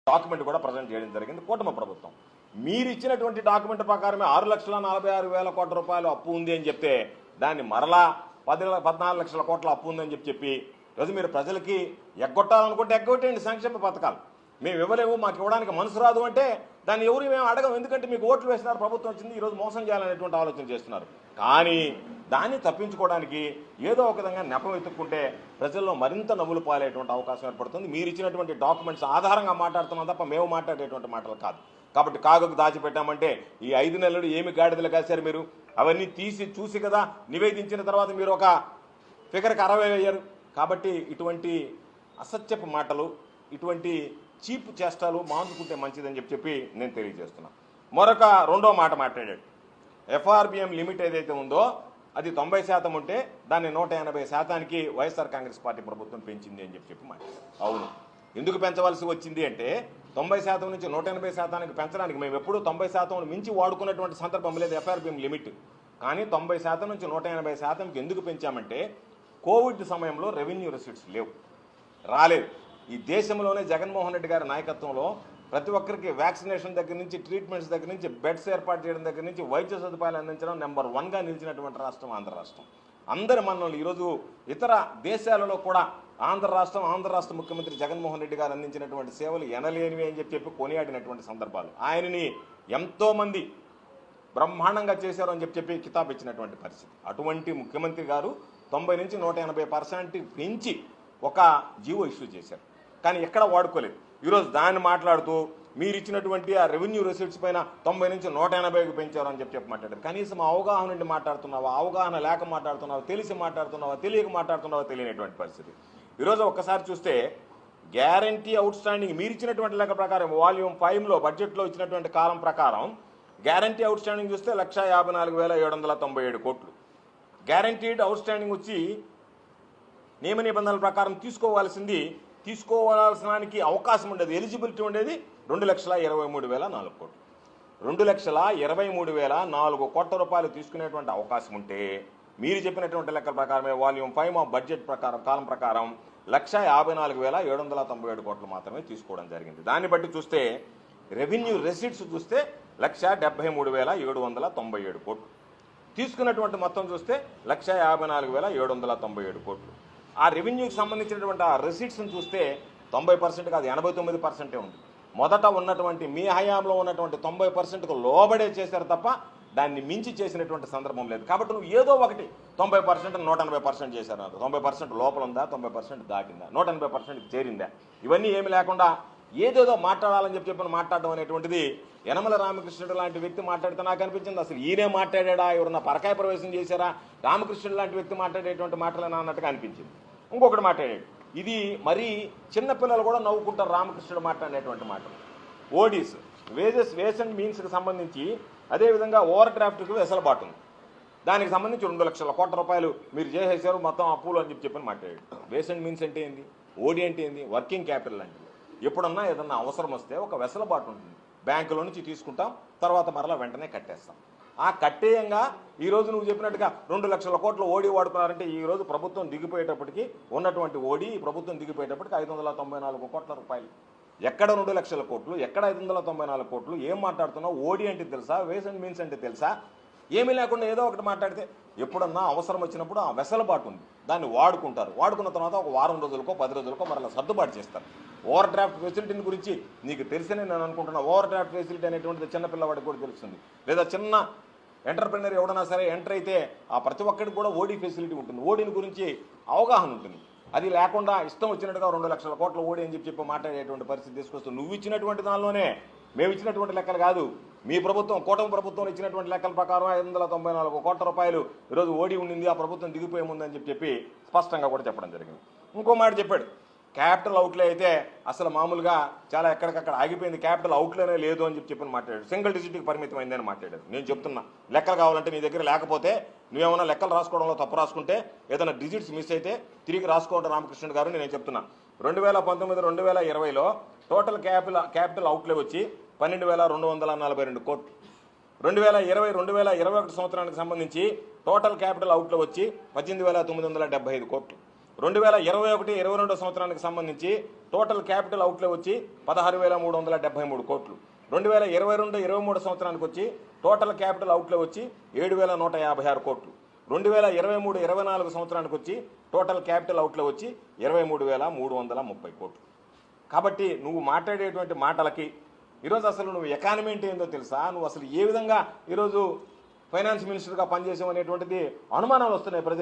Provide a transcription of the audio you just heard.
Document కూడా present చేయడం జరిగింది కూటమి ప్రభుత్వం. మీరు ఇచ్చినటువంటి డాక్యుమెంట్ ప్రకారమే 6,46,6,000 కోట్ల రూపాయలు అప్పు ఉంది అని చెప్తే దాన్ని మరలా 14 లక్షల కోట్ల అప్పు ఉందని చెప్పి ఈరోజు మీరు ప్రజలకి ఎగ్గొట్టాలనుకుంటే ఎగ్గొట్టేయండి సంక్షేమ పథకాలు. మేము ఇవ్వలేము, మాకు ఇవ్వడానికి మనసు రాదు అంటే దాన్ని ఎవరు మేము అడగం. ఎందుకంటే మీకు ఓట్లు వేసినారు, ప్రభుత్వం వచ్చింది, ఈరోజు మోసం చేయాలనేటువంటి ఆలోచన చేస్తున్నారు. కానీ దాన్ని తప్పించుకోవడానికి ఏదో ఒక విధంగా నెపం ఎత్తుక్కుంటే ప్రజల్లో మరింత నవ్వులు పాలేటువంటి అవకాశం ఏర్పడుతుంది. మీరు ఇచ్చినటువంటి డాక్యుమెంట్స్ ఆధారంగా మాట్లాడుతున్నాం తప్ప మేము మాట్లాడేటువంటి మాటలు కాదు. కాబట్టి కాగుకు దాచిపెట్టామంటే ఈ 5 నెలలు ఏమి గాడిదలు కాశారు మీరు, అవన్నీ తీసి చూసి కదా నివేదించిన తర్వాత మీరు ఒక ఫిగర్కి 60 అయ్యారు. కాబట్టి ఇటువంటి అసత్యపు మాటలు, ఇటువంటి చీప్ చేష్టాలు మానుకుంటే మంచిదని చెప్పి నేను తెలియజేస్తున్నాను. మరొక రెండో మాట మాట్లాడాడు. ఎఫ్ఆర్బిఎం లిమిట్ ఏదైతే ఉందో అది 90% ఉంటే దాన్ని 180%కి వైఎస్ఆర్ కాంగ్రెస్ పార్టీ ప్రభుత్వం పెంచింది అని చెప్పి మాట్లాడారు. అవును, ఎందుకు పెంచవలసి వచ్చింది అంటే 90% నుంచి 180%కి పెంచడానికి మేము ఎప్పుడూ 90% మించి వాడుకున్నటువంటి సందర్భం లేదు ఎఫ్ఆర్బిఎం లిమిట్. కానీ 90% నుంచి 180%కి ఎందుకు పెంచామంటే కోవిడ్ సమయంలో రెవెన్యూ రిసీట్స్ రాలేదు. ఈ దేశంలోనే జగన్మోహన్ రెడ్డి గారి నాయకత్వంలో ప్రతి ఒక్కరికి వ్యాక్సినేషన్ దగ్గర నుంచి, ట్రీట్మెంట్స్ దగ్గర నుంచి, బెడ్స్ ఏర్పాటు చేయడం దగ్గర నుంచి, వైద్య సదుపాయాలు అందించడం నెంబర్ 1గా నిలిచినటువంటి రాష్ట్రం ఆంధ్ర రాష్ట్రం. అందరి మన్నలు ఈరోజు ఇతర దేశాలలో కూడా ఆంధ్ర రాష్ట్ర ముఖ్యమంత్రి జగన్మోహన్ రెడ్డి గారు అందించినటువంటి సేవలు ఎనలేనివి అని చెప్పి కొనియాడినటువంటి సందర్భాలు. ఆయనని ఎంతోమంది బ్రహ్మాండంగా చేశారు అని చెప్పి కితాబ్ ఇచ్చినటువంటి పరిస్థితి. అటువంటి ముఖ్యమంత్రి గారు 90 నుంచి 180% పెంచి ఒక జీవో ఇష్యూ చేశారు. కానీ ఎక్కడ వాడుకోలేదు. ఈరోజు దాన్ని మాట్లాడుతూ మీరు ఇచ్చినటువంటి ఆ రెవెన్యూ రిసీట్స్ పైన 90 నుంచి 180కి పెంచారు అని చెప్పి మాట్లాడారు. కనీసం అవగాహన నుండి మాట్లాడుతున్నావా, అవగాహన లేక మాట్లాడుతున్నావా, తెలిసి మాట్లాడుతున్నావా, తెలియక మాట్లాడుతున్నావా తెలియనటువంటి పరిస్థితి. ఈరోజు ఒక్కసారి చూస్తే గ్యారంటీ అవుట్ స్టాండింగ్ మీరు ఇచ్చినటువంటి లెక్క ప్రకారం వాల్యూమ్ 5లో బడ్జెట్లో ఇచ్చినటువంటి కాలం ప్రకారం గ్యారంటీ అవుట్ స్టాండింగ్ చూస్తే 1,54,797 కోట్లు. గ్యారంటీడ్ అవుట్ స్టాండింగ్ వచ్చి నియమ నిబంధనల ప్రకారం తీసుకోవాల్సినానికి అవకాశం ఉండేది, ఎలిజిబిలిటీ ఉండేది 2,23,004 కోట్లు. 2,23,004 కోట్ల రూపాయలు తీసుకునేటువంటి అవకాశం ఉంటే మీరు చెప్పినటువంటి లెక్కల ప్రకారమే వాల్యూమ్ 5 ఆఫ్ బడ్జెట్ కాలం ప్రకారం 1,54,797 కోట్లు మాత్రమే తీసుకోవడం జరిగింది. దాన్ని బట్టి చూస్తే రెవెన్యూ రెసిట్స్ చూస్తే 1,73,797 కోట్లు. తీసుకున్నటువంటి మొత్తం చూస్తే 1,54,797 కోట్లు. ఆ రెవెన్యూకి సంబంధించినటువంటి ఆ రిసీట్స్ని చూస్తే 90% కాదు 89% ఉంది. మొదట ఉన్నటువంటి మీ హయాంలో ఉన్నటువంటి 90%కు లోబడే చేశారు తప్ప దాన్ని మించి చేసినటువంటి సందర్భం లేదు. కాబట్టి నువ్వు ఏదో ఒకటి 90% 180% చేశారు. 90% లోపల ఉందా, 90% దాటిందా, 180%కి చేరిందా, ఇవన్నీ ఏమి లేకుండా ఏదేదో మాట్లాడాలని చెప్పి మాట్లాడడం అనేటువంటిది యనమల రామకృష్ణుడు లాంటి వ్యక్తి మాట్లాడితే నాకు అనిపించింది అసలు ఈయనే మాట్లాడా, ఎవరన్నా పరకాయ ప్రవేశం చేశారా, రామకృష్ణుడు లాంటి వ్యక్తి మాట్లాడేటువంటి మాటలేనా అన్నట్టుగా అనిపించింది. ఇంకొకటి మాట్లాడాడు, ఇది మరీ చిన్నపిల్లలు కూడా నవ్వుకుంటారు రామకృష్ణుడు మాట్లాడేటువంటి మాటలు. ఓడీస్ వేస్ అండ్ మీన్స్కి సంబంధించి అదేవిధంగా ఓవర్ డ్రాఫ్ట్కి వెసలుబాటు ఉంది. దానికి సంబంధించి 2 లక్షల కోట్ల రూపాయలు మీరు చేసేసారు మొత్తం అప్పులు అని చెప్పి మాట్లాడాడు. వేస్ అండ్ మీన్స్ అంటే ఏంది, ఓడి అంటే ఏంది, వర్కింగ్ క్యాపిటల్ అంటే ఎప్పుడన్నా ఏదన్నా అవసరం వస్తే ఒక వెసలుబాటు ఉంటుంది. బ్యాంకులో నుంచి తీసుకుంటాం, తర్వాత మరలా వెంటనే కట్టేస్తాం. ఆ కట్టేయంగా ఈరోజు నువ్వు చెప్పినట్టుగా 2 లక్షల కోట్ల ఓడి వాడుకున్నారంటే ఈరోజు ప్రభుత్వం దిగిపోయేటప్పటికి ఉన్నటువంటి ఓడి ప్రభుత్వం దిగిపోయేటప్పటికి 594 కోట్ల రూపాయలు. ఎక్కడ 2 లక్షల కోట్లు, ఎక్కడ 594 కోట్లు, ఏం మాట్లాడుతున్నావు? ఓడి అంటే తెలుసా, వేస్ అండ్ మీన్స్ అంటే తెలుసా? ఏమీ లేకుండా ఏదో ఒకటి మాట్లాడితే ఎప్పుడన్నా అవసరం వచ్చినప్పుడు ఆ వెసలుబాటు ఉంది, దాన్ని వాడుకుంటారు. వాడుకున్న తర్వాత ఒక వారం రోజులకో 10 రోజులకో మరలా సర్దుబాటు చేస్తారు. ఓవర్ డ్రాఫ్ట్ ఫెసిలిటీని గురించి నీకు తెలిసనే నేను అనుకుంటున్నా. ఓవర్ డ్రాఫ్ట్ ఫెసిలిటీ అనేటువంటిది చిన్నపిల్లవాడికి కూడా తెలుస్తుంది, లేదా చిన్న ఎంటర్ప్రెనర్ ఎవడన్నా సరే ఎంటర్ అయితే ఆ ప్రతి ఒక్కరికి కూడా ఓడీ ఫెసిలిటీ ఉంటుంది, ఓడీని గురించి అవగాహన ఉంటుంది. అది లేకుండా ఇష్టం వచ్చినట్టుగా 2 లక్షల కోట్ల ఓడి అని చెప్పి మాట్లాడేటువంటి పరిస్థితి తీసుకొస్తాం. నువ్వు ఇచ్చినటువంటి దానిలోనే, మేము ఇచ్చినటువంటి లెక్కలు కాదు, మీ ప్రభుత్వం కూటమి ప్రభుత్వం ఇచ్చినటువంటి లెక్కల ప్రకారం 594 కోట్ల రూపాయలు ఈరోజు ఓడి ఉండింది, ఆ ప్రభుత్వం దిగిపోయే ముందని చెప్పి స్పష్టంగా కూడా చెప్పడం జరిగింది. ఇంకో మాట చెప్పాడు, క్యాపిటల్ అవుట్లే అయితే అసలు మామూలుగా చాలా ఎక్కడికక్కడ ఆగిపోయింది, క్యాపిటల్ అవుట్లేనే లేదు అని చెప్పి మాట్లాడాడు. సింగిల్ డిజిట్కి పరిమితం అయిందని మాట్లాడాడు. నేను చెప్తున్నా, లెక్కలు కావాలంటే నీ దగ్గర లేకపోతే నువ్వేమన్నా లెక్కలు రాసుకోవడంలో తప్పు రాసుకుంటే ఏదైనా డిజిట్స్ మిస్ అయితే తిరిగి రాసుకోవడం రామకృష్ణుడు గారు నేను చెప్తున్నా. 2019-2020లో టోటల్ క్యాపిటల్ అవుట్లే వచ్చి 12,242 కోట్లు. 2020-2021 సంవత్సరానికి సంబంధించి టోటల్ క్యాపిటల్ అవుట్లో వచ్చి 18,975 కోట్లు. 2021-22 సంవత్సరానికి సంబంధించి టోటల్ క్యాపిటల్ అవుట్లే వచ్చి 16,373 కోట్లు. 2022-23 సంవత్సరానికి వచ్చి టోటల్ క్యాపిటల్ అవుట్లే వచ్చి 7,156 కోట్లు. 2023-24 సంవత్సరానికి వచ్చి టోటల్ క్యాపిటల్ అవుట్లే వచ్చి 23,330 కోట్లు. కాబట్టి నువ్వు మాట్లాడేటువంటి మాటలకి ఈరోజు అసలు నువ్వు ఎకానమీ అంటే ఏందో తెలుసా? నువ్వు అసలు ఏ విధంగా ఈరోజు ఫైనాన్స్ మినిస్టర్గా పనిచేసావు అనేటువంటిది అనుమానాలు వస్తున్నాయి ప్రజలు.